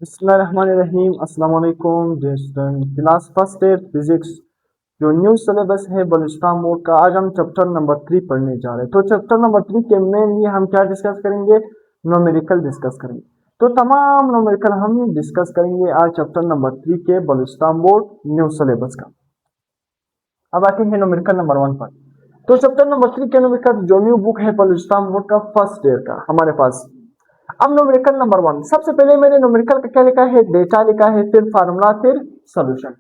बिस्मिल्लाहिर्रहमानिर्रहीम। अस्सलाम वालेकुम dear student, class first year physics जो न्यू सिलेबस है बलुचिस्तान बोर्ड का। आज हम चैप्टर नंबर 3 पढ़ने जा रहे हैं। तो चैप्टर नंबर 3 के मेनली हम क्या डिस्कस करेंगे? न्यूमेरिकल डिस्कस करेंगे। तो तमाम न्यूमेरिकल हम डिस्कस करेंगे आज चैप्टर नंबर 3 के बलुचिस्तान बोर्ड न्यू सिलेबस का। अब आते हैं न्यूमेरिकल नंबर 1 पर। तो चैप्टर नंबर 3 के न्यूमेरिकल जो न्यू बुक है बलुचिस्तान बोर्ड का फर्स्ट ईयर का हमारे पास। अब न्यूमेरिकल नंबर 1 सबसे पहले मैंने न्यूमेरिकल का क्या लिखा है? डेटा लिखा है, फिर फार्मूला, फिर सोल्यूशन।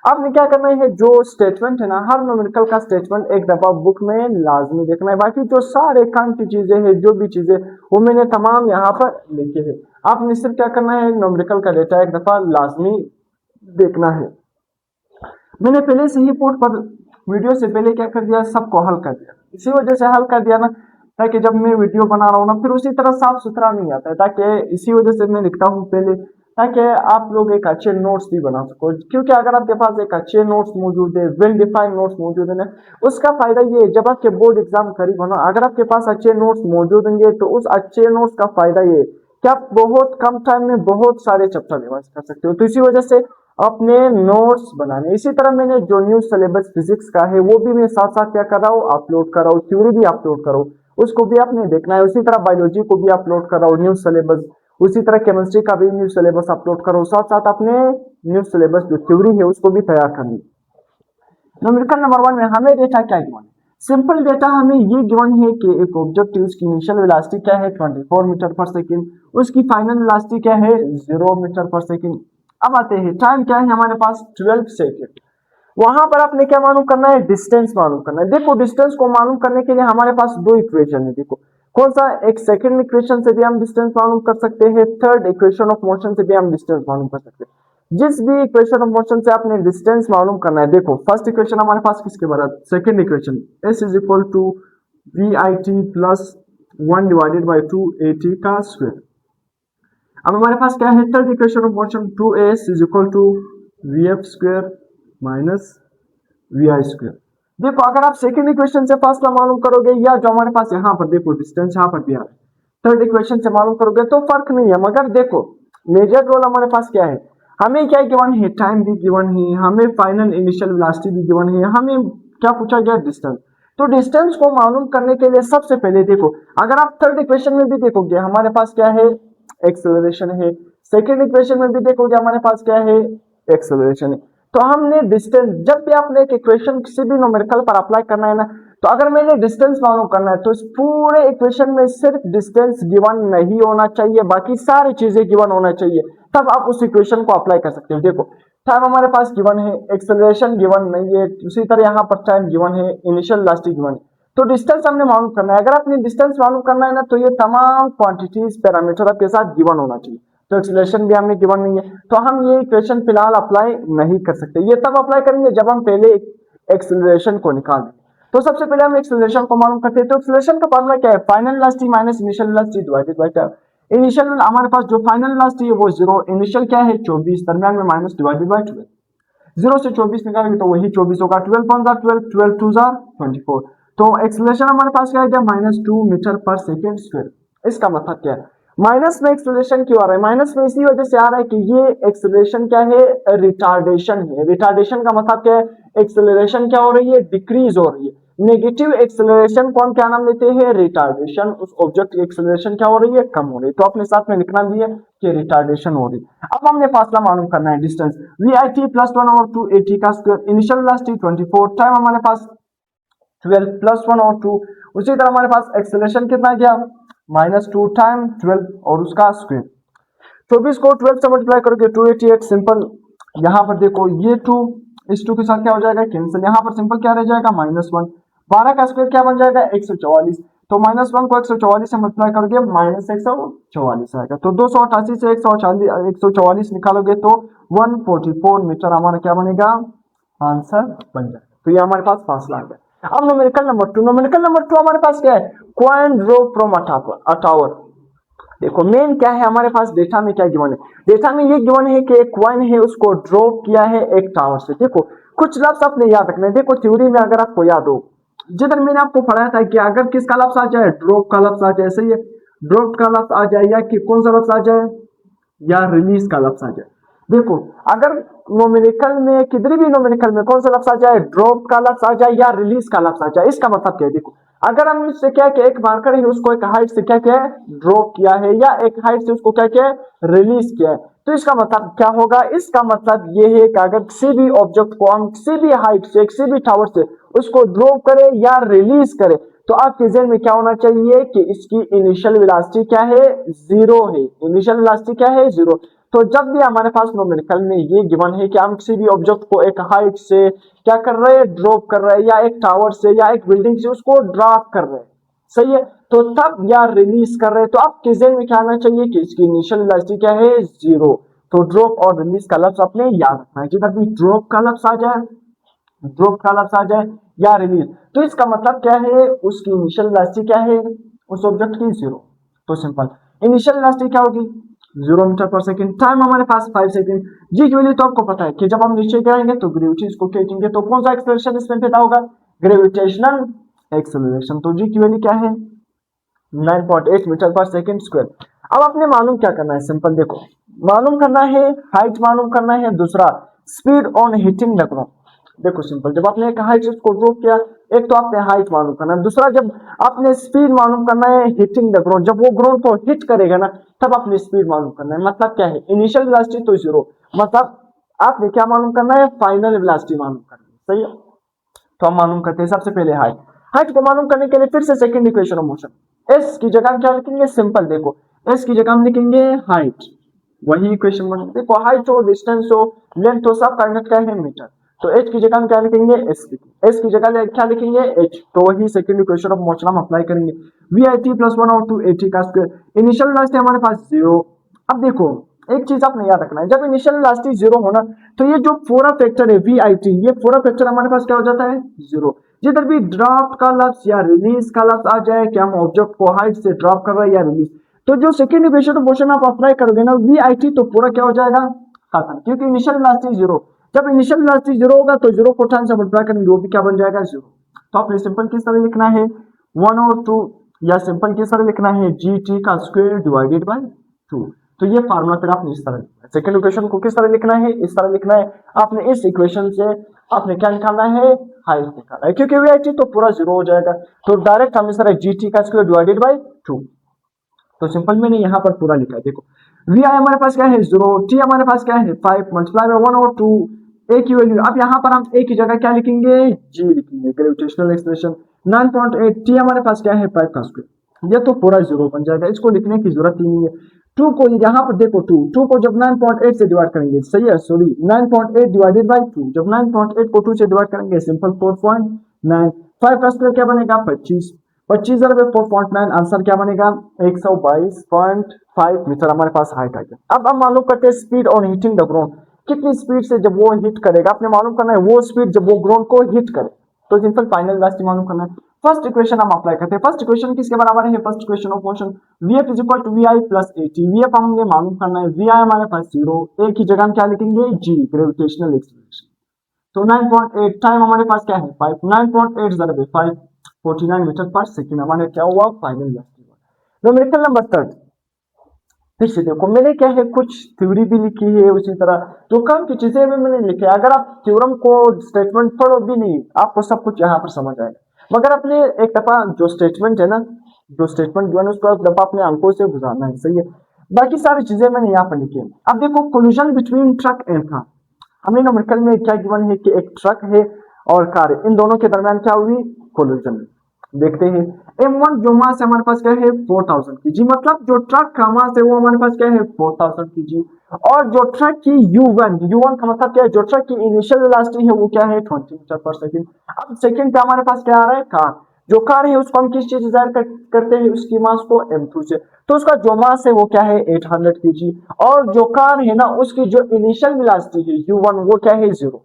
आपने क्या करना है? जो स्टेटमेंट है ना, हर न्यूमेरिकल का स्टेटमेंट एक दफा बुक में लाजमी देखना है। बाकी जो सारे काम की चीजें हैं, जो भी चीजें, वो मैंने तमाम यहाँ पर लिखे हैं। आपने सिर्फ क्या करना है? न्यूमेरिकल का डेटा एक दफा लाजमी देखना है। मैंने पहले से ही पोर्ट पर वीडियो से पहले क्या कर दिया? सबको हल कर दिया। इसी वजह से हल कर दिया ना, ताकि जब मैं वीडियो बना रहा हूँ ना, फिर उसी तरह साफ सुथरा नहीं आता है। ताकि इसी वजह से मैं लिखता हूँ पहले, ताकि आप लोग एक अच्छे नोट्स भी बना सको। क्योंकि अगर आपके पास एक अच्छे नोट्स मौजूद है, वेल डिफाइंड नोट्स मौजूद है ना, उसका फायदा ये है, जब आपके बोर्ड एग्जाम करीब हो ना, अगर आपके पास अच्छे नोट्स मौजूद होंगे तो उस अच्छे नोट्स का फायदा ये है कि आप बहुत कम टाइम में बहुत सारे चैप्टर रिवाइज कर सकते हो। तो इसी वजह से अपने नोट्स बनाने। इसी तरह मैंने जो न्यू सिलेबस फिजिक्स का है वो भी मैं साथ साथ क्या कर रहा हूँ? अपलोड कर रहा हूँ। थ्योरी भी अपलोड करो, उसको भी आपने देखना है। उसी तरह बायोलॉजी को भी अपलोड कर रहा हूँ न्यू सिलेबस। उसी तरह केमिस्ट्री का भी न्यू सिलेबस अपलोड करो। साथ साथ अपने न्यू सिलेबस जो थ्योरी है उसको भी तैयार करनी। न्यूमेरिकल नंबर 1 में हमें डेटा क्या गिवन है? सिंपल डेटा हमें ये गिवन है कि एक ऑब्जेक्ट है, उसकी इनिशियल वेलोसिटी क्या है? 24 मीटर पर सेकंड। उसकी फाइनल वेलोसिटी क्या है? 0 मीटर पर सेकंड। अब आते हैं टाइम क्या है हमारे पास? 12 सेकंड। वहां पर आपने क्या मालूम करना है? डिस्टेंस मालूम करना है। देखो, डिस्टेंस को मालूम करने के लिए हमारे पास दो इक्वेशन है। देखो कौन सा? एक सेकंड इक्वेशन से भी हम डिस्टेंस मालूम कर सकते हैं, थर्ड इक्वेशन ऑफ मोशन से भी हम डिस्टेंस मालूम कर सकते हैं। जिस भी इक्वेशन ऑफ मोशन से आपने डिस्टेंस मालूम करना है, देखो फर्स्ट इक्वेशन हमारे पास किसके बराबर? Second equation s is equal to we I T plus 1 divided by 2 A T का स्क्वायर। अब हमारे पास क्या है? Third equation of motion 2s is equal to v f square minus v I square. देखो अगर आप सेकंड इक्वेशन से फासला मालूम करोगे, या जो हमारे पास यहाँ पर देखो डिस्टेंस यहाँ पर दिया है, थर्ड इक्वेशन से मालूम करोगे तो फर्क नहीं है। मगर देखो मेजर रोल हमारे पास क्या है? हमें क्या गिवन है? टाइम भी गिवन है, हमें फाइनल इनिशियल वेलोसिटी भी गिवन है, हमें क्या पूछा गया? डिस्टेंस। तो डिस्टेंस को मालूम करने के लिए सबसे पहले देखो, अगर आप थर्ड इक्वेशन में भी देखोगे हमारे पास क्या है? एक्सेलरेशन है। सेकेंड इक्वेशन में भी देखोगे हमारे पास क्या है? एक्सेलरेशन है। तो हमने डिस्टेंस, जब भी आपने एक इक्वेशन किसी भी न्यूमेरिकल पर अप्लाई करना है ना, तो अगर मैंने डिस्टेंस मालूम करना है तो इस पूरे इक्वेशन में सिर्फ डिस्टेंस गिवन नहीं होना चाहिए, बाकी सारी चीजें गिवन होना चाहिए, तब आप उस इक्वेशन को अप्लाई कर सकते हो। देखो टाइम हमारे पास गिवन है, एक्सेलरेशन गिवन नहीं है, उसी तरह यहाँ पर टाइम गिवन है, इनिशियल वेलोसिटी गिवन है। तो डिस्टेंस हमने मालूम करना है। अगर आपने डिस्टेंस मालूम करना है ना, तो ये तमाम क्वांटिटीज पैरामीटर आपके साथ गिवन होना चाहिए। तो एक्सेलरेशन भी हमें गिवन नहीं है, तो हम ये इक्वेशन फिलहाल अप्लाई नहीं कर सकते। ये तब अप्लाई करेंगे जब हम पहले एक्सेलरेशन को निकाल दें। तो सबसे पहले हम एक्सेलरेशन को मालूम करते हैं। तो एक्सेलरेशन का फॉर्मूला क्या है? Final velocity minus initial velocity divided by time. Initial हमारे पास जो फाइनल वेलोसिटी है वो 0, इनिशियल क्या है? 24, दरमियान में माइनस डिवाइडेड बाय 12। 0 से 24 निकालेंगे तो वही 24 होगा। 12 1 12, 12 2 24। तो एक्सेलरेशन हमारे पास क्या है? -2 मीटर पर सेकेंड स्क्वायर। इसका मतलब क्या है? माइनस में एक्सेलरेशन क्यों आ रहा है? माइनस में इसी वजह से आ रहा है कि ये एक्सेलरेशन क्या है? रिटार्डेशन है। रिटार्डेशन का मतलब क्या है? एक्सेलरेशन क्या हो रही है? डिक्रीज हो रही है। नेगेटिव एक्सेलरेशन को हम क्या नाम लेते हैं? रिटार्डेशन। उस ऑब्जेक्ट की एक्सेलरेशन क्या हो रही है? कम हो रही है। तो अपने साथ में लिखना भी है कि रिटार्डेशन हो रही है। अब हमने फासला मालूम करना है, distance. V I T plus 1 और 2 ए टी का स्क्वायर। इनिशियल वेलोसिटी 24, टाइम हमारे पास 12 प्लस 1 और 2। उसी तरह हमारे पास एक्सेलरेशन कितना गया? -2 टाइम 12 और उसका स्क्वायर। 24 को 12 से मल्टीप्लाई करोगे 288। सिंपल यहाँ पर देखो ये 2 इस 2 के साथ क्या हो जाएगा? कैंसिल। यहाँ पर सिंपल क्या रह जाएगा? -1। 12 का स्क्वायर क्या बन जाएगा? 144। तो -1 को 144 से मल्टीप्लाई करोगे -144 आएगा। तो 288 से 144 निकालोगे तो 144 मीटर हमारा क्या बनेगा? आंसर बन जाएगा। तो ये हमारे पास फासला आ गया। अब न्यूमेरिकल नंबर 2। न्यूमेरिकल नंबर 2 हमारे पास क्या है? Coin draw from a tower. देखो मेन क्या है हमारे पास? डेटा में क्या गिवन है? डेटा में ये गिवन है कि एक कॉइन है, उसको ड्रॉप किया है एक टावर से। देखो कुछ लफ्ज आपने याद रखना है। देखो थ्योरी में अगर आपको याद हो, जिधर मैंने आपको पढ़ाया था कि अगर किसका लफ्ज आ जाए? ड्रॉप का लफ्ज आ जाए, सही है, ड्रॉप का लफ्ज आ जाए, या कि कौन सा लफ्ज आ जाए? या रिलीज का लफ्ज आ जाए। देखो अगर नोमिनिकल में किधर भी नोमिनिकल में कौन सा लफ्ज आ जाए, ड्रॉप का लफ्ज आ जाए या रिलीज का लफ्ज आ जाए, इसका मतलब क्या है। देखो अगर हम इससे क्या कि एक मार्कर है उसको एक हाइट से क्या किया है, ड्रॉप किया है, या एक हाइट से उसको क्या किया है, रिलीज किया है, तो इसका मतलब क्या होगा, इसका मतलब ये है कि अगर किसी भी ऑब्जेक्ट को हम किसी भी हाइट से किसी भी टावर से उसको ड्रॉप करे या रिलीज करे, तो आपके ज़हन में क्या होना चाहिए कि इसकी इनिशियल वेलोसिटी क्या है, जीरो है। इनिशियल वेलोसिटी क्या है, जीरो। तो जब भी हमारे पास न्यूमेरिकल में ये गिवन है कि हम किसी भी ऑब्जेक्ट को एक हाइट से क्या कर रहे हैं, ड्रॉप कर रहे हैं, या एक टावर से या एक बिल्डिंग से उसको ड्रॉप कर रहे हैं, सही है, तो तब या रिलीज कर रहे हैं, तो आपके ज़हन में क्या आना चाहिए कि इसकी इनिशियल वेलोसिटी क्या है, जीरो। तो ड्रॉप और रिलीज का लफ्ज अपने याद रखना है। जिधर भी ड्रॉप का लफ्ज आ जाए, ड्रॉप का लफ्ज आ जाए या रिलीज, तो इसका मतलब क्या है, उसकी इनिशियल वेलोसिटी क्या है, उस ऑब्जेक्ट की, जीरो। तो सिंपल इनिशियल वेलोसिटी क्या होगी, 0 मीटर पर सेकंड। टाइम हमारे पास 5 सेकंड। जी की वैल्यू तो आपको पता है कि जब हम नीचे गिराएंगे तो ग्रेविटी इसको खींचेंगे, तो कौन सा एक्सेलरेशन इसमें पैदा होगा, ग्रेविटेशनल एक्सेलरेशन। तो जी की वैल्यू क्या है, 9.8 मीटर पर सेकंड स्क्वायर। अब आपने मालूम क्या करना है, सिंपल देखो मालूम करना है, हाइट मालूम करना है, दूसरा speed on hitting the ground. देखो सिंपल, जब आपने एक हाइट को ड्रॉप किया, एक तो आपने हाइट मालूम करना है, दूसरा जब आपने स्पीड मालूम करना है हिटिंग द ग्राउंड, जब वो ग्राउंड को हिट करेगा ना तब आपने स्पीड मालूम करना है। मतलब क्या है, इनिशियल वेलोसिटी तो जीरो, मतलब आपने क्या मालूम करना है, फाइनल वेलोसिटी मालूम करनी है, सही है। तो हम मालूम करते हैं सबसे पहले हाइट। हाइट को मालूम करने के लिए फिर से second equation of motion, S की जगह हम क्या लिखेंगे, सिंपल देखो एस की जगह हम लिखेंगे हाइट, वही इक्वेशन बन, देखो हाइट हो, डिस्टेंस हो, लेंथ हो, सब काइनेट का है मीटर, तो एच की जगह हम क्या लिखेंगे, एस लिखेंगे, एस की जगह क्या लिखेंगे, एच, तो वही सेकंड इक्वेशन ऑफ मोशन हम अप्लाई करेंगे, वी आई टी प्लस 1/2 का स्क्वायर। इनिशियल वेलोसिटी हमारे पास जीरो। अब देखो एक चीज आपने याद रखना है, जब इनिशियल वेलोसिटी जीरो होना तो ये जो पूरा फैक्टर है वी आई टी, ये पूरा फैक्टर हमारे पास क्या हो जाता है, जीरो। जिधर भी ड्रॉप का लफ्ज या रिलीज का लफ्ज आ जाए कि हम ऑब्जेक्ट को हाइट से ड्रॉप कर रहे हैं या रिलीज, तो जो सेकंड इक्वेशन ऑफ मोशन आप अप्लाई करोगे ना, वी आई टी, तो पूरा क्या हो जाएगा, खत्म, क्योंकि इनिशियल वेलोसिटी जीरो। जब इनिशियल वेलोसिटी जीरो होगा तो जीरो को 10 से मल्टीप्लाई करेंगे, वो भी क्या बन जाएगा, जीरो। तो आपने सिंपल किस तरह लिखना है, 1/2, या सिंपल किस तरह लिखना है, जी टी का स्क्वायर डिवाइडेड बाय 2। तो ये फार्मूला फिर आपने इस तरह लिखना है। सेकंड इक्वेशन को किस तरह लिखना है, इस तरह लिखना है। आपने इस इक्वेशन से आपने क्या निकालना है, हाइट निकालना है, क्योंकि वी आई टी तो पूरा जीरो हो जाएगा, तो डायरेक्ट हम इस तरह जी टी का स्क्वायर डिवाइडेड बाय 2। तो सिंपल मैंने यहाँ पर पूरा लिखा है, देखो वी आई हमारे पास क्या है, जीरो, टी हमारे पास क्या है, 5 मल्टीप्लाई बाय 1/2, ए की वैल्यू, अब यहाँ पर हम ए की जगह क्या लिखेंगे, जी लिखेंगे, ग्रेविटेशनल एक्सेलरेशन 9.8, टी हमारे पास क्या है, 5 का स्क्वायर, ये तो पूरा जीरो बन जाएगा, इसको लिखने की जरूरत ही नहीं है। 2 को यहाँ पर देखो, 2 को जब 9.8 से डिवाइड करेंगे, सही है, सॉरी 9.8 डिवाइडेड बाय 2, जब 9.8 को 2 से डिवाइड करेंगे, सिंपल 4.9, 5 का स्क्वायर क्या बनेगा, 25, 25 में 4.9, आंसर क्या बनेगा, 122.5 मीटर हमारे पास हाइट आ गया। अब हम मालूम करते हैं speed on hitting the ground, कितनी स्पीड से जब वो हिट करेगा, आपने मालूम करना है वो स्पीड जब वो ग्राउंड को हिट करे, तो सिंपल फाइनल वेलोसिटी मालूम करना है। फर्स्ट इक्वेशन हम अप्लाई करते हैं, फर्स्ट इक्वेशन किसके बराबर है, first equation of motion, vf is equal to vi plus at, vf हमने मालूम करना है, vi हमारे पास जीरो, a की जगह हम क्या लिखेंगे, g, ग्रेविटेशनल एक्सेलरेशन, तो 9.8, टाइम हमारे पास क्या है, 5, 9.8 ज़रा 5, 49 मीटर पर सेकंड हमारे क्या हुआ, फाइनल वेलोसिटी हुआ। न्यूमेरिकल नंबर थर्ड, फिर से देखो मैंने क्या है, कुछ थ्योरी भी लिखी है, उसी तरह जो काम की चीजें भी मैंने लिखी है। अगर आप थ्योरम को स्टेटमेंट पढ़ो भी नहीं, आपको सब कुछ यहाँ पर समझ आएगा, मगर अपने एक दफा जो स्टेटमेंट है ना, जो स्टेटमेंट जो है उसको एक दफा अपने आंखों से गुजारना है, सही है। बाकी सारी चीजें मैंने यहाँ पर लिखी है। अब देखो collision between truck and car, हमें न्यूमेरिकल में क्या गिवन है कि एक ट्रक है और कार है, इन दोनों के दरमियान क्या हुई, कोलिजन। देखते हैं M1 जो मास है हमारे पास क्या है, 4000 kg, मतलब जो ट्रक का मास है वो हमारे पास क्या है, 4000 kg, और जो ट्रक की U1 का मतलब क्या है, जो ट्रक की इनिशियल वेलोसिटी है वो क्या है, 20 मीटर पर सेकंड। अब सेकंड पे हमारे पास क्या आ रहा है, कार, जो कार है उसको हम किस चीज से जाहिर करते हैं, उसकी मास को M2 से, तो उसका जो मास है वो क्या है, 800 kg, और जो कार है ना उसकी जो इनिशियल वेलोसिटी है U1 वो क्या है, 0।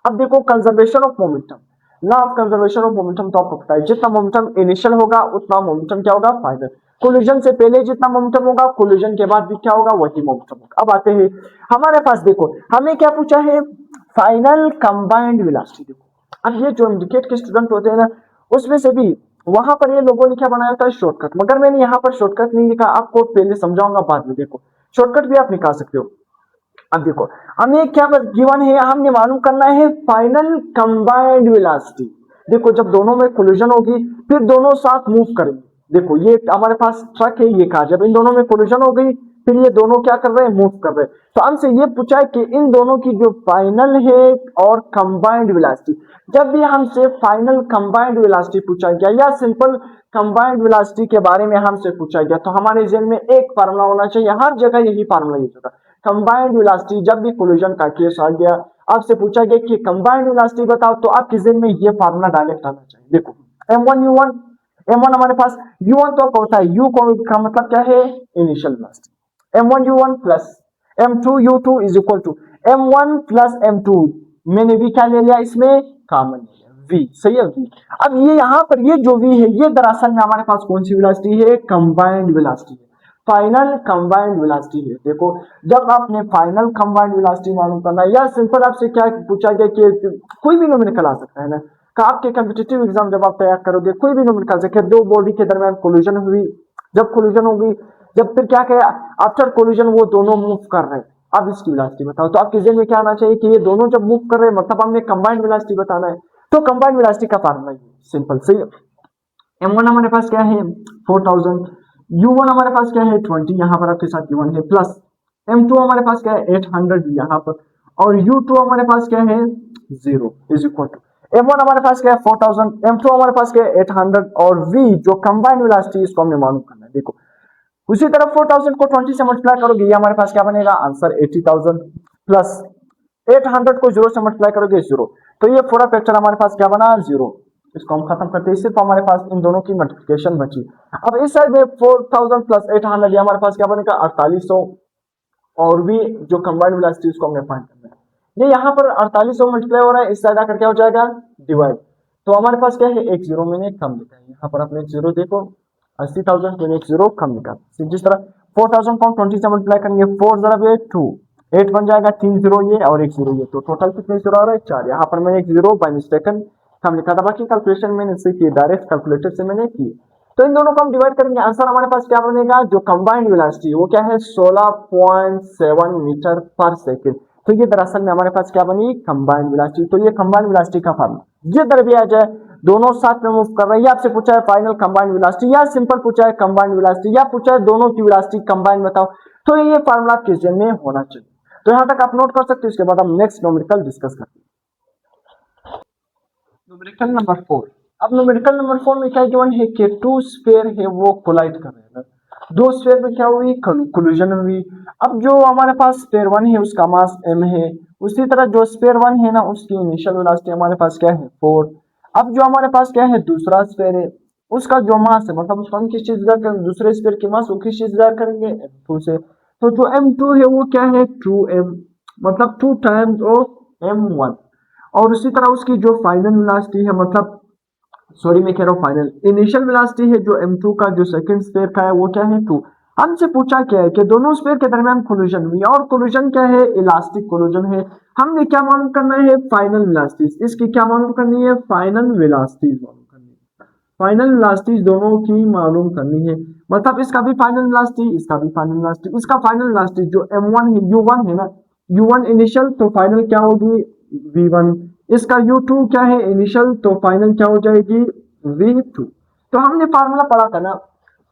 अब देखो conservation of momentum, law of conservation of momentum तो आपको पता है, जितना मोमेंटम इनिशियल होगा उतना मोमेंटम क्या होगा, फाइनल। कोलिजन से पहले जितना मोमेंटम होगा, कोलिजन के बाद भी क्या होगा, वही मोमेंटम होगा। अब आते हैं हमारे पास, देखो हमें क्या पूछा है, फाइनल कंबाइंड वेलोसिटी। देखो अब ये जो इंडिकेट के स्टूडेंट होते हैं ना, उसमें से भी वहां पर ये लोगों ने क्या बनाया था, शॉर्टकट, मगर मैंने यहाँ पर शॉर्टकट नहीं लिखा, आपको पहले समझाऊंगा बाद में। देखो शॉर्टकट भी आप निकाल सकते हो। अब देखो हमें क्या गिवन है, हमने मालूम करना है फाइनल कंबाइंड वेलोसिटी। देखो जब दोनों में कोलिजन होगी फिर दोनों साथ मूव करेंगे। देखो ये हमारे पास ट्रक है, ये कार, जब इन दोनों में कोलिजन हो गई फिर ये दोनों क्या कर रहे हैं, मूव कर रहे हैं। तो हमसे ये पूछा है कि इन दोनों की जो फाइनल है और कंबाइंड वेलोसिटी, जब भी हमसे फाइनल कंबाइंड वेलोसिटी पूछा गया या सिंपल कंबाइंड वेलोसिटी के बारे में हमसे पूछा गया तो हमारे जहन में एक फार्मूला होना चाहिए, हर जगह यही फार्मूला यूज होता है। कंबाइंड वेलोसिटी, जब भी कोलिजन का केस आ गया आपसे पूछा गया कि कंबाइंड वेलोसिटी बताओ तो आपके जहन में ये फार्मूला डायरेक्ट आना चाहिए। देखो m1 u1, m1 हमारे पास u1 तो होता है, u का मतलब क्या है, initial velocity. m1 u1 plus m2 u2 is equal to m1 plus m2, मैंने v क्या ले लिया, इसमें कॉमन v, सही है v। अब ये यहाँ पर ये जो v है ये दरअसल में हमारे पास कौन सी वेलोसिटी है, कंबाइंड वेलोसिटी है, फाइनल कंबाइंड वेलोसिटी है। देखो जब आपने फाइनल कंबाइंड वेलोसिटी मालूम करना है या सिंपल आपसे क्या पूछा गया कि कोई भी न्यूमेरिकल आ सकता है ना, कि आपके कॉम्पिटिटिव एग्जाम जब आप तैयार करोगे कोई भी न्यूमेरिकल से दो बॉडी के दरमियान कोलिजन हुई, जब कोलिजन होगी जब फिर क्या कहे, आफ्टर कोलिजन वो दोनों मूव कर रहे हैं, अब इसकी वेलोसिटी बताओ। तो आपके जहन में क्या आना चाहिए कि ये दोनों जब मूव कर रहे हैं मतलब हमने कंबाइंड वेलोसिटी बताना है, तो कंबाइंड वेलोसिटी का फार्मूला सिंपल, सही है। m1 हमारे पास क्या है 4000, u1 हमारे पास क्या है 20, यहाँ पर आपके साथ u1 है, प्लस m2 हमारे पास क्या है 800 यहाँ पर, और u2 हमारे पास क्या है 0 इज इक्वल टू m1 हमारे पास क्या है 4000, m2 हमारे पास क्या है 800 और v जो कंबाइंड वेलोसिटी इसको हमने मालूम करना है। देखो उसी तरह 4000 को 20 से मल्टीप्लाई करोगे ये हमारे पास क्या बनेगा, आंसर 80000, प्लस 800 को 0 से मल्टीप्लाई करोगे 0, तो ये पूरा फैक्टर हमारे पास क्या बना 0। इसको हम खत्म करते हैं, सिर्फ हमारे पास इन दोनों की मल्टीप्लिकेशन बची। अब इस साइड में 4000 प्लस 800 ये हमारे पास क्या बनेगा 4800, और भी जो कंबाइंड वेलोसिटी उसको हमने फाइंड करना है। ये यहाँ पर 4800 मल्टीप्लाई हो रहा है, इस साइड आकर क्या हो जाएगा डिवाइड, तो हमारे पास क्या है एक जीरो मैंने कम लिखा है, यहाँ पर अपने जीरो देखो 80,000 मैंने एक जीरो कम लिखा। जिस तरह 4000 को हम 20 से मल्टीप्लाई करेंगे 4 जरा 2 8 बन जाएगा, 3 जीरो ये और एक जीरो ये, तो टोटल कितने जीरो आ रहा है 4। यहाँ पर मैंने एक जीरो बाय मिस्टेकन कम लिखा था, बाकी कैलकुलेशन मैंने इससे की, डायरेक्ट कैलकुलेटर से मैंने की। तो इन दोनों को हम डिवाइड करेंगे, आंसर हमारे पास क्या बनेगा, जो कंबाइंड वेलोसिटी वो क्या है 16.7 मीटर पर सेकेंड। तो ये दरअसल में हमारे पास क्या बनी कंबाइंड वेलोसिटी। तो ये कंबाइंड वेलोसिटी का फार्मूला जिधर भी आ जाए दोनों साथ में मूव कर रहे हैं, आपसे पूछा है फाइनल कंबाइंड वेलोसिटी या सिंपल पूछा है कंबाइंड वेलोसिटी या पूछा है दोनों की वेलोसिटी कंबाइंड बताओ, तो ये फार्मूला आपके जहन में होना चाहिए। तो यहां तक आप नोट कर सकते हो, इसके बाद हम नेक्स्ट न्यूमेरिकल डिस्कस करते हैं। Numerical number 4। अब न्यूमेरिकल नंबर 4 में क्या गिवन है कि टू स्फीयर है वो कोलाइड कर रहे हैं, दो स्फीयर में क्या हुई कोलिजन हुई। अब जो हमारे पास स्फीयर 1 है उसका मास m है, उसी तरह जो स्फीयर 1 है ना उसकी इनिशियल वेलोसिटी हमारे पास क्या है 4। अब जो हमारे पास क्या है दूसरा स्फीयर है उसका जो मास है मतलब उसको हम किस चीज डिवाइड करेंगे, दूसरे स्फीयर की मास वो किस चीज डिवाइड करेंगे m2 से। तो जो m2 है वो क्या है 2m, मतलब 2 टाइम्स ऑफ m1। और उसी तरह उसकी जो फाइनल वेलोसिटी है, मतलब सॉरी मैं कह रहा हूँ फाइनल इनिशियल वेलोसिटी है जो m2 का जो सेकंड स्फीयर का है वो क्या है 2। हमसे पूछा क्या है कि दोनों स्फीयर के दरमियान कोलिजन हुई, और कोलिजन क्या है इलास्टिक कोलिजन है। हमने क्या मालूम करना है फाइनल वेलोसिटीज, इसकी क्या मालूम करनी है फाइनल वेलोसिटीज मालूम करनी है, फाइनल वेलोसिटीज दोनों की मालूम करनी है। मतलब इसका भी फाइनल वेलोसिटी इसका भी फाइनल वेलोसिटी, इसका फाइनल वेलोसिटी जो m1 है u1 है ना u1 इनिशियल तो फाइनल क्या होगी v1, इसका u2 क्या है इनिशियल तो फाइनल क्या हो जाएगी v2। तो हमने फार्मूला पढ़ा था ना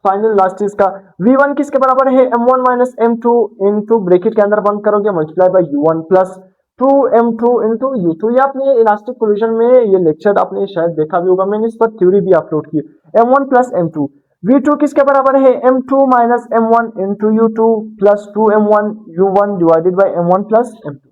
फाइनल वेलोसिटीज का, v1 किसके बराबर है m1 minus m2 into bracket के अंदर बंद करोगे multiply by u1 plus 2m2 into u2। ये आपने इलास्टिक कोलिजन में ये लेक्चर आपने शायद देखा भी होगा, मैंने इस पर थ्योरी भी अपलोड की। m1 प्लस m2, v2 किसके बराबर है m2 minus m1 into u2 plus 2m1 u1 divided by m1 plus m2।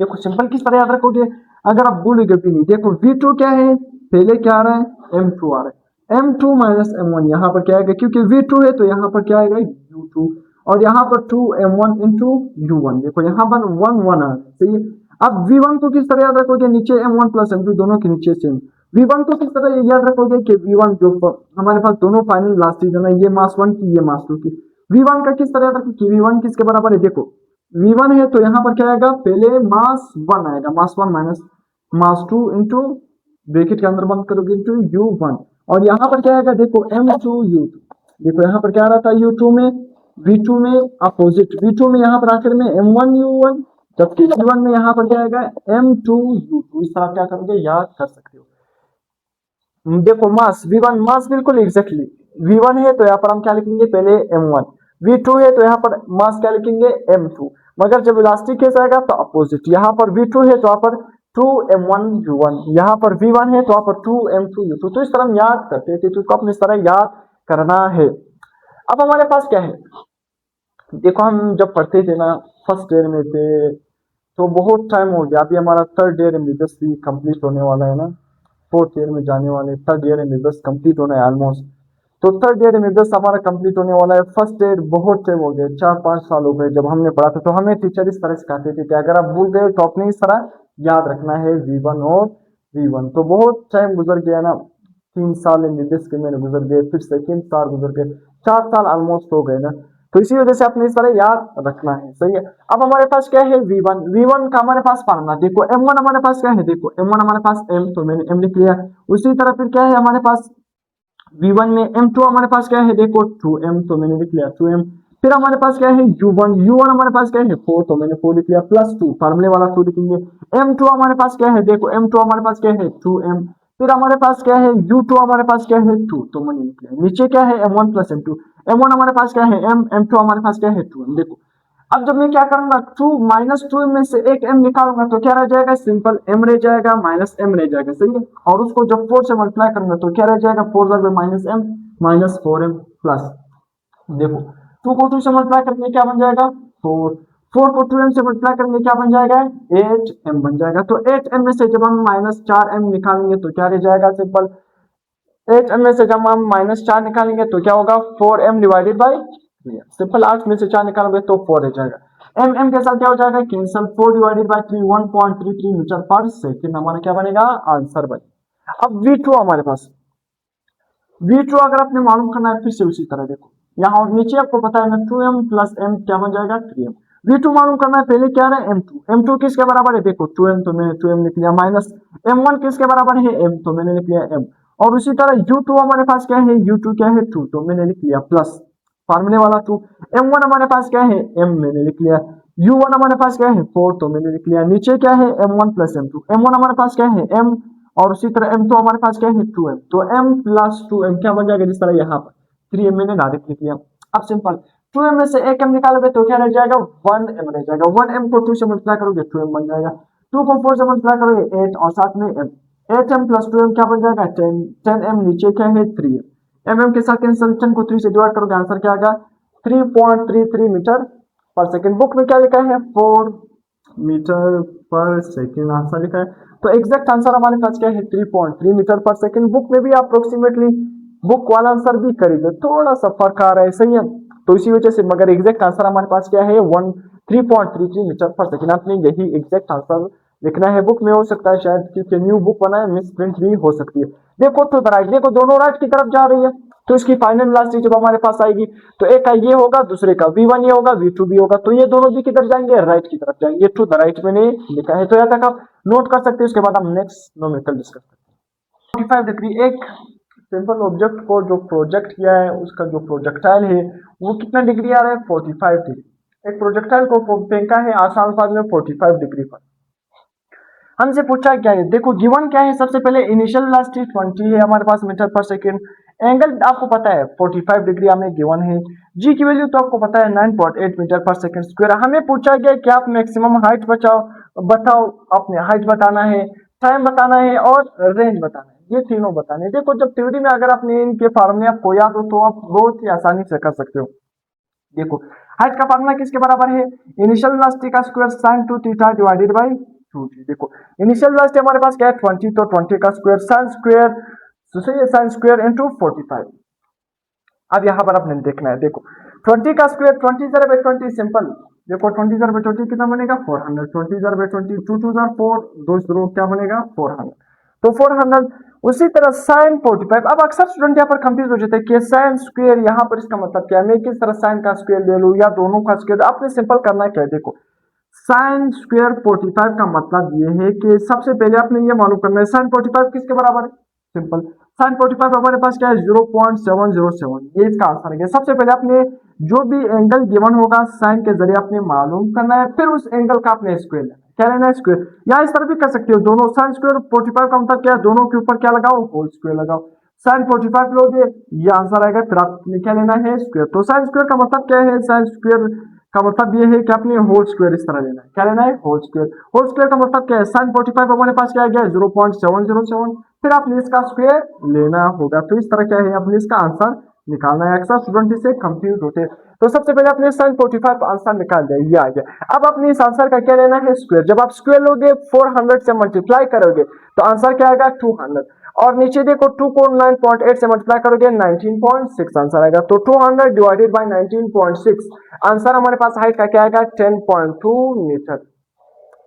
देखो सिंपल किस तरह याद रखोगे, अगर आप भूल गए भी नहीं, देखो v2 क्या है पहले क्या आ रहा है m2 आ रहा है, m2 माइनस m1 यहाँ पर क्या आएगा क्योंकि v2 है तो यहाँ पर क्या आएगा u2, और यहाँ पर 2m1 इंटू u1, देखो यहाँ पर 1 1 आ रहा है, सही है। अब v1 को किस तरह याद रखोगे, नीचे m1 प्लस m2 दोनों के नीचे सेम। v1 को किस तरह याद रखोगे कि v1 जो हमारे पास दोनों फाइनल वेलोसिटीज है ना, ये मास 1 की ये मास 2 की, v1 का किस तरह याद रखोगे v1 किसके बराबर है, देखो v1 है तो यहाँ पर क्या आएगा पहले मास 1 आएगा, मास 1 माइनस मास 2 इंटू ब्रैकेट के अंदर बंद करोगे इंटू u1, और यहाँ पर क्या आएगा देखो m2 u2, देखो यहाँ पर क्या आ रहा था u2 में V2 में अपोजिट, V2 में यहाँ पर आखिर में M1U1, जबकि V1 में यहाँ पर क्या आएगा M2U2। इस तरह क्या करोगे, याद कर सकते हो। देखो मास V1, मास बिल्कुल एग्जैक्टली V1 है तो यहाँ पर हम क्या लिखेंगे, पहले M1, V2 है तो यहाँ पर मास क्या लिखेंगे M2, मगर जब इलास्टिक केस आएगा तो अपोजिट, यहाँ पर V2 है तो यहाँ पर 2M1U1, यहाँ पर V1 है तो यहाँ पर 2M2U2। तो इस तरह हम याद करते थे, तो इसको अपने इस तरह याद करना है। अब हमारे पास क्या है, देखो हम जब पढ़ते थे ना, फर्स्ट ईयर में थे, तो बहुत टाइम हो गया। अभी हमारा थर्ड ईयर एमबीबीएस भी कंप्लीट होने वाला है ना, फोर्थ ईयर में जाने वाले, थर्ड ईयर एमबीबीएस कंप्लीट होना है ऑलमोस्ट। तो थर्ड ईयर एमबीबीएस हमारा कंप्लीट होने वाला है। फर्स्ट ईयर बहुत टाइम हो गया, 4-5 साल हो गए जब हमने पढ़ा था। तो हमें टीचर इस तरह सिखाते थे कि अगर आप भूल गए तो अपने इस तरह याद रखना है V1 और V1। तो बहुत टाइम गुजर गया ना, 3 साल एमबीबीएस के मेरे गुजर गए, फिर सेकेंड साल गुजर गए, 4 साल ऑलमोस्ट हो गए ना। तो इसी वजह से अपने इस तरह याद रखना है, सही है। अब हमारे पास क्या है V1, V1 का हमारे पास फार्मूला देखो, M1 हमारे पास क्या है, देखो M1 हमारे पास M, तो मैंने M लिख लिया। उसी तरह फिर क्या है हमारे पास V1 में M2 हमारे पास क्या है, देखो 2M, तो मैंने लिख लिया 2M। फिर हमारे पास क्या है U1, U1 हमारे पास क्या है 4, तो मैंने 4 लिख लिया, प्लस 2, फार्मूले वाला 2 लिखेंगे। M2 हमारे पास क्या है, देखो M2 हमारे पास क्या है 2M। फिर हमारे पास क्या है U2 हमारे पास क्या है 2, तो मैंने लिख लिया। नीचे क्या है M1 प्लस M2, M1 हमारे पास क्या है M, M2 हमारे पास क्या है 2M। देखो अब जब मैं क्या करूंगा, 2 -2 में से एक M निकालूंगा तो क्या रह जाएगा, सिंपल M रह जाएगा, माइनस M रह जाएगा, सही है। और उसको जब 4 से मल्टीप्लाई करूंगा तो क्या रह जाएगा, 4 minus M, minus 4M plus, देखो 2 को 2 से मल्टीप्लाई करके क्या बन जाएगा 4, 4 को 2M से मल्टीप्लाई करके क्या बन जाएगा 8M बन जाएगा। तो 8M में से जब हम -4M निकालेंगे तो क्या रह जाएगा, सिंपल 8M में से जब हम -4 निकालेंगे तो क्या होगा 4M डिवाइडेड बाई, सिंपल 8 में से 4 निकालोगे तो 4 रह जाएगा। M के साथ क्या हो जाएगा कैंसिल, 4 डिवाइडेड बाई 3, 1.33 मीटर पर सेकेंड हमारा क्या बनेगा आंसर बनेगा। अब V2 हमारे पास, V2 अगर आपने मालूम करना है फिर से उसी तरह देखो, यहाँ नीचे आपको पता है ना 2M प्लस M क्या बन जाएगा 3M। V2 मालूम करना है, पहले क्या है M2, M2 किसके बराबर है, देखो 2M, तो मैंने 2M लिख लिया, माइनस M1 किसके बराबर है M, तो मैंने लिख लिया M। और उसी तरह U2 हमारे पास क्या है, U2 क्या है 2, तो मैंने लिख लिया, प्लस फार्मूले वाला 2। M1 हमारे पास क्या है M, मैंने लिख लिया। U1 हमारे पास क्या है 4, तो मैंने लिख लिया। नीचे क्या है M1 प्लस M2, M1 हमारे पास क्या है M, और उसी तरह M2 हमारे पास क्या है 2M, तो M प्लस 2M क्या बन जाएगा, जिस तरह यहाँ पर 3M मैंने डायरेक्ट लिख लिया। अब सिंपल 2M में से एक M निकालोगे तो क्या रह जाएगा 1M रह जाएगा, 1M को 2 से मल्टीप्लाई करोगे 2M बन जाएगा, 2 को 4 से मल्टीप्लाई करोगे 8 और साथ में M, 8M प्लस 2M क्या बन जाएगा 10, 10M नीचे क्या है 3M, MM के साथ कैंसिल, 10 को 3 से डिवाइड करोगे आंसर क्या आएगा 3.33 मीटर पर सेकेंड। बुक में क्या लिखा है 4 मीटर पर सेकेंड आंसर लिखा है, तो एग्जैक्ट आंसर हमारे पास क्या है 3.3 मीटर पर सेकेंड। बुक में भी अप्रोक्सीमेटली बुक वाला आंसर भी करीब है, थोड़ा सा फर्क आ रहा है, सही है। तो इसी वजह से मगर एग्जैक्ट आंसर हमारे पास क्या है 3.33 मीटर पर सेकेंड। आपने यही एग्जैक्ट आंसर लिखना है। बुक में हो सकता है शायद क्योंकि न्यू बुक बना है, मिस प्रिंट भी हो सकती है। देखो तो राइट, देखो दोनों राइट की तरफ जा रही है, तो इसकी फाइनल वेलोसिटी जब हमारे पास आएगी तो एक का ये होगा, दूसरे का V1 ये होगा, V2 भी होगा, तो ये दोनों भी किधर जाएंगे राइट की तरफ जाएंगे। टू द राइट मैंने लिखा है, तो यहाँ तक आप नोट कर सकते हैं। उसके बाद हम नेक्स्ट न्यूमेरिकल डिस्कस करते हैं। 45 डिग्री एक सिंपल ऑब्जेक्ट को जो प्रोजेक्ट किया है उसका जो प्रोजेक्टाइल है वो कितना डिग्री आ रहा है 45 डिग्री। एक प्रोजेक्टाइल को फेंका है आसान फाज में 45 डिग्री पर। हमसे पूछा क्या है, देखो गिवन क्या है, सबसे पहले इनिशियल वेलोसिटी 20 है हमारे पास मीटर पर सेकेंड, एंगल आपको पता है 45 डिग्री हमें गिवन है, जी की वैल्यू तो आपको पता है 9.8 मीटर पर सेकेंड स्क्वायर। हमें पूछा गया कि आप मैक्सिमम हाइट बताओ, अपने हाइट बताना है, टाइम बताना है और रेंज बताना है, ये तीनों बताने। देखो जब थ्योरी में अगर आपने इनके फार्मूले आपको याद हो तो आप बहुत ही आसानी से कर सकते हो। देखो हाइट का फार्मूला किसके बराबर है, इनिशियल वेलोसिटी का square sin 2 theta divided bye 2t। देखो इनिशियल वेलोसिटी हमारे पास क्या है 20, तो 20 का स्क्वायर sin स्क्वायर, तो सही है sin स्क्वायर इनटू 45। अब यहाँ पर आपने देखना है, देखो 20 का स्क्वायर 20 ज़र बाय 20 सिंपल, देखो 20 ज़र बाय 20 कितना बनेगा 400, 20 ज़र बाय 20 2 2 ज़र 4, 2 0 क्या बनेगा 400, तो 400। उसी तरह sin 45, अब अक्सर स्टूडेंट यहाँ पर कंफ्यूज हो जाते हैं कि sin स्क्वायर यहाँ पर इसका मतलब क्या है, मैं किस तरह sin का स्क्वायर ले लूँ या दोनों का स्क्वायर। आपने सिंपल करना है क्या है, देखो sin स्क्वायर 45 का मतलब ये है कि सबसे पहले आपने ये मालूम करना है sin 45 किसके बराबर है, सिंपल साइन 45 हमारे पास क्या है 0.707, ये इसका आंसर है। सबसे पहले आपने जो भी एंगल गिवन होगा साइन के जरिए आपने मालूम करना है, फिर उस एंगल का आपने स्क्वायर लेना है। क्या लेना है? स्क्वायर। या इस तरह भी कर सकते हो, दोनों साइन स्क्वायर 45 का मतलब क्या है, दोनों के ऊपर क्या लगाओ, होल स्क्वायर लगाओ। साइन 45 लोगे, ये आंसर आएगा, फिर आपने क्या लेना है, स्क्वायर। तो साइन स्क्वायर का मतलब क्या है, साइन स्क्वायर का मतलब ये है कि आपने होल स्क्वायर इस तरह लेना है। क्या लेना है? Whole square. होल स्क्वायर का मतलब क्या है, साइन 45 हमारे पास क्या आ गया 0.707, फिर आपने इसका स्क्वायर लेना होगा। तो इस तरह क्या है, आपने इसका आंसर निकालना है। अक्सर स्टूडेंट इससे कंफ्यूज होते हैं। तो सबसे पहले आपने साइन 45 आंसर निकाल दिया, ये आ गया। अब आपने इस आंसर का क्या लेना है, स्क्वायर। जब आप स्क्वायर लोगे 400 से मल्टीप्लाई करोगे तो आंसर क्या आएगा 200, और नीचे देखो 2 को 9.8 से मल्टीप्लाई करोगे 19.6 आंसर आएगा। तो 200 डिवाइडेड बाय 19.6, आंसर हमारे पास हाइट का क्या आएगा 10.2 मीटर।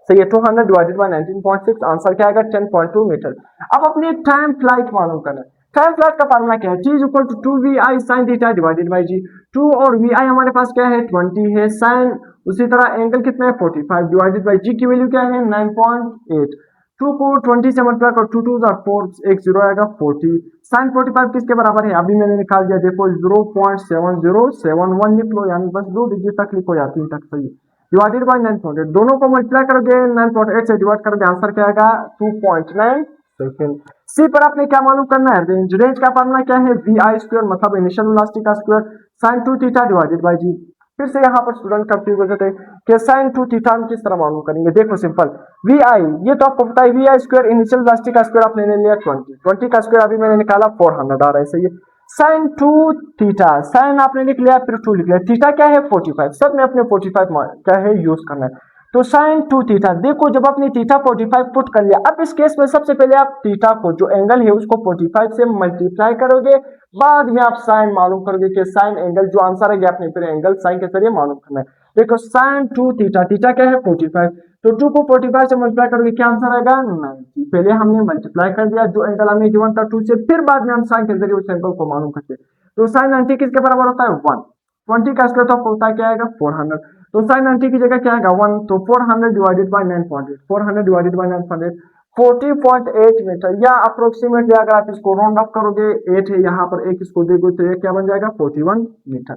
सही है, 200 डिवाइडेड बाय 19.6, आंसर क्या आएगा 10.2 मीटर। अब अपने टाइम फ्लाइट मालूम करना है। टाइम फ्लाइट का फार्मूला क्या है, t is equal to 2vi sin theta divided by g। 2 और vi हमारे पास क्या है 20 है, sin उसी तरह एंगल कितना है 45 डिवाइडेड बाय g की वैल्यू क्या है 9.8। 2 को 20 से मल्टीप्लाई करो, 2 2 4, एक जीरो आएगा 40। sin 45 किसके बराबर है, अभी मैंने निकाल दिया, देखो 0.7071 लिख लो, यानी बस 2 डिजिट तक लिखो या 3 तक, सही है। डिवाइडेड बाय 9.8, दोनों को मल्टीप्लाई करोगे 9.8 से डिवाइड करोगे, आंसर क्या आएगा 2.9 सेकेंड। सी पर आपने क्या मालूम करना है, रेंज। रेंज का फार्मूला क्या है, वी आई स्क्वायर मतलब इनिशियल वेलोसिटी का square sine 2 theta divided by G. फिर से यहाँ पर स्टूडेंट कंफ्यूज हो जाते हैं कि साइन 2 थीटा हम किस तरह मालूम करेंगे। देखो सिंपल, वी आई ये तो आपको पता है, वी आई स्क्वायर इनिशियल वेलोसिटी का स्क्वायर आपने ले लिया 20 का स्क्वायर अभी मैंने निकाला 400 आ रहा है, सही है। साइन 2 थीटा, साइन आपने लिख लिया, फिर 2 लिख लिया, थीटा क्या है 45, सब में अपने 45 क्या है यूज करना है। तो साइन 2 थीटा, देखो जब आपने थीटा 45 पुट कर लिया, अब इस केस में सबसे पहले आप थीटा को जो एंगल है उसको 45 से मल्टीप्लाई करोगे, बाद में आप साइन मालूम करोगे कि साइन एंगल जो आंसर है आपने फिर एंगल साइन के जरिए मालूम करना है। देखो साइन 2 थीटा, थीटा क्या है 45, तो 2 को 45 से मल्टीप्लाई करोगे क्या आंसर आएगा 90। पहले हमने मल्टीप्लाई कर दिया जो एंगल हमें गिवन था 2 से, फिर बाद में हम साइन के जरिए उस एंगल को मालूम करते हैं। तो साइन 90 किसके बराबर होता है 1, 20 का स्क्वायर तो होता है क्या आएगा 400, तो साइन 90 की जगह क्या आएगा 1, तो 400 divided by 9.8, 400 divided by 9.8 40.8 metre, या अप्रोक्सीमेटली अगर आप इसको राउंड अप करोगे 8 है यहाँ पर, एक इसको देखो तो ये क्या बन जाएगा 41 मीटर।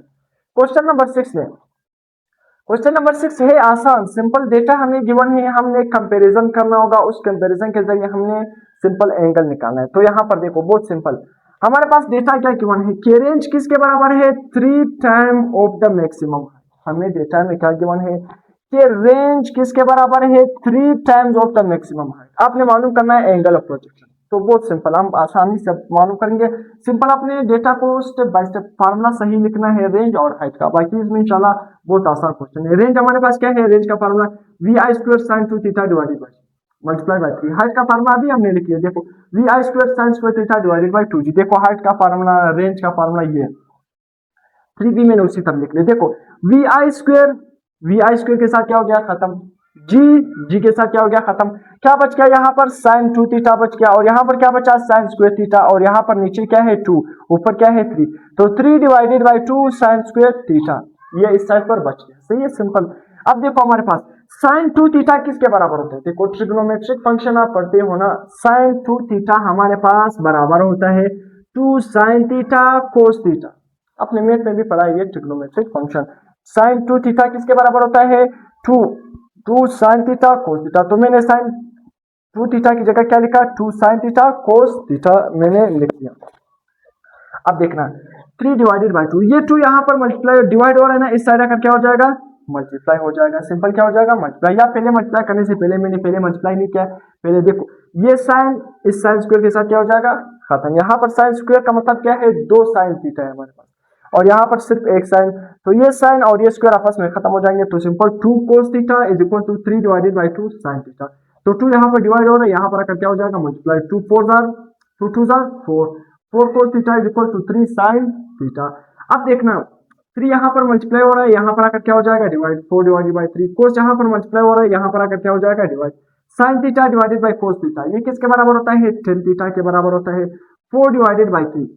क्वेश्चन नंबर 6 में, क्वेश्चन नंबर 6 है आसान, सिंपल डेटा हमें गिवन है, हमने कंपैरिजन करना होगा, उस कंपैरिजन के जरिए हमने सिंपल एंगल निकालना है। तो यहाँ पर देखो बहुत सिंपल, हमारे पास डेटा क्या गिवन है कि रेंज किसके बराबर है 3 टाइम ऑफ द मैक्सिमम। हमें डेटा में क्या गिवन है कि रेंज किसके बराबर है 3 times of the maximum height. आपने मालूम करना है एंगल ऑफ प्रोजेक्शन, तो बहुत सिंपल, हम आसानी से मालूम करेंगे। सिंपल अपने डेटा को स्टेप बाय स्टेप फार्मूला सही लिखना है रेंज और हाइट का, बाकी इसमें इंशाल्लाह बहुत आसान क्वेश्चन है। रेंज हमारे पास क्या है, रेंज का formula V I square sine 2 theta divided by multiply by 3। Height का फार्मूला अभी हमने लिख लिया, देखो V I square sine square theta divided by 2 G. देखो हाइट का फार्मूला, रेंज का फार्मूला ये 3 मैंने उसी तरह लिख लिया। देखो वी आई स्क्वायर, वी आई स्क्वायर के साथ क्या हो गया खत्म, जी जी के साथ क्या हो गया खत्म, क्या बच गया यहाँ पर साइन 2 थीटा बच गया, और यहाँ पर क्या बचा साइन स्क्वायर थीटा, और यहाँ पर नीचे क्या है 2, ऊपर क्या है 3, तो 3 divided by 2 sign square theta, ये इस साइड पर बच गया, सही है सिंपल। अब देखो हमारे पास साइन 2 थीटा किसके बराबर होता है, देखो ट्रिग्नोमेट्रिक फंक्शन आप पढ़ते हो ना, साइन 2 थीटा हमारे पास बराबर होता है 2 साइन थीटा कोस थीटा, अपने मैथ में भी पढ़ा है ये ट्रिग्नोमेट्रिक फंक्शन। साइन 2 थीटा किसके बराबर होता है 2 साइन थीटा कोस थीटा, तो मैंने साइन 2 थीटा की जगह क्या लिखा 2 साइन थीटा कोस थीटा मैंने लिख दिया। अब देखना 3 डिवाइडेड बाय 2, ये 2 यहाँ पर मल्टीप्लाई डिवाइड हो रहा है ना, इस साइड आकर क्या हो जाएगा मल्टीप्लाई हो जाएगा, सिंपल क्या हो जाएगा मल्टीप्लाई, या पहले मल्टीप्लाई करने से पहले मैंने पहले मल्टीप्लाई नहीं किया, पहले देखो ये साइन इस साइन स्क्वायर के साथ क्या हो जाएगा खत्म। यहाँ पर साइन स्क्वायर का मतलब क्या है 2 साइन थीटा है हमारे पास, और यहाँ पर सिर्फ एक साइन, तो ये साइन और ये स्क्वायर आपस में खत्म हो जाएंगे, तो simple 2 cos theta is equal to 3 divided by 2 sin theta, तो 2 यहाँ पर डिवाइड हो रहा है, यहाँ पर आकर क्या हो जाएगा multiply, 2 4 4 cos theta is equal to 3 sin theta. अब देखना 3 यहाँ पर मल्टीप्लाई हो रहा है, यहाँ पर आकर क्या हो जाएगा डिवाइड, 4 डिवाइडेड बाय 3, cos यहाँ पर मल्टीप्लाई हो रहा है, यहाँ पर आकर क्या हो जाएगा divide, sin theta divided bye cos theta, ये किसके बराबर होता है tan थीटा के बराबर होता है, 4 डिवाइडेड बाय 3,